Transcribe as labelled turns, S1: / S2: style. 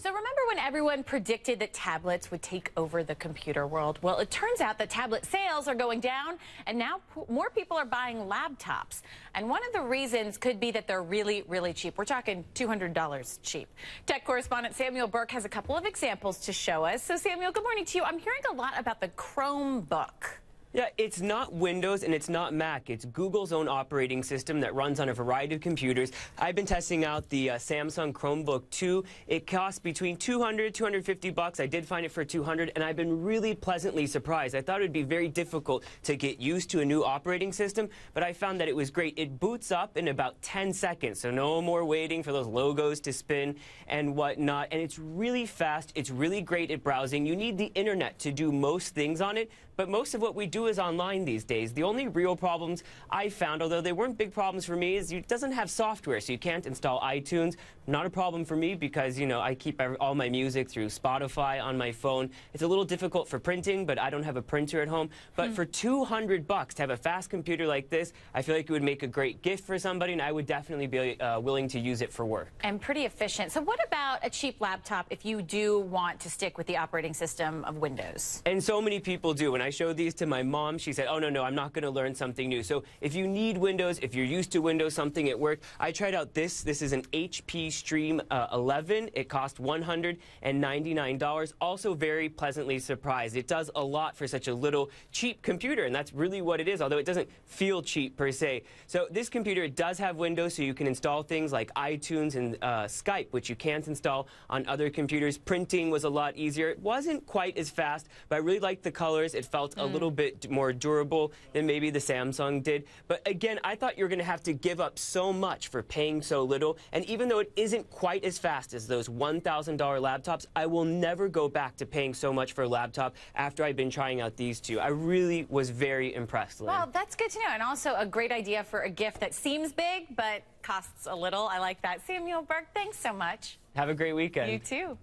S1: So remember when everyone predicted that tablets would take over the computer world? Well, it turns out that tablet sales are going down, and now more people are buying laptops. And one of the reasons could be that they're really, really cheap. We're talking $200 cheap. Tech correspondent Samuel Burke has a couple of examples to show us. So Samuel, good morning to you. I'm hearing a lot about the Chromebook.
S2: Yeah, it's not Windows and it's not Mac. It's Google's own operating system that runs on a variety of computers. I've been testing out the Samsung Chromebook 2. It costs between $200, $250. I did find it for $200, and I've been really pleasantly surprised. I thought it would be very difficult to get used to a new operating system, but I found that it was great. It boots up in about 10 seconds, so no more waiting for those logos to spin and whatnot. And it's really fast. It's really great at browsing. You need the internet to do most things on it, but most of what we do is online these days. The only real problems I found, although they weren't big problems for me, is it doesn't have software, so you can't install iTunes. Not a problem for me because, you know, I keep all my music through Spotify on my phone. It's a little difficult for printing, but I don't have a printer at home. But for $200 to have a fast computer like this, I feel like it would make a great gift for somebody, and I would definitely be willing to use it for work.
S1: And pretty efficient. So what about a cheap laptop if you do want to stick with the operating system of Windows?
S2: And so many people do. When I showed these to my mom, she said, oh, no, I'm not going to learn something new. So if you need Windows, if you're used to Windows, something at work, I tried out this. This is an HP Stream 11. It cost $199. Also very pleasantly surprised. It does a lot for such a little cheap computer, and that's really what it is, although it doesn't feel cheap per se. So this computer, it does have Windows, so you can install things like iTunes and Skype, which you can't install on other computers. Printing was a lot easier. It wasn't quite as fast, but I really liked the colors. It felt a little bit more durable than maybe the Samsung did. But again, I thought you were going to have to give up so much for paying so little. And even though it isn't quite as fast as those $1,000 laptops, I will never go back to paying so much for a laptop after I've been trying out these two. I really was very impressed, Lynn.
S1: Well, that's good to know. And also a great idea for a gift that seems big but costs a little. I like that. Samuel Burke, thanks so much.
S2: Have a great weekend.
S1: You too.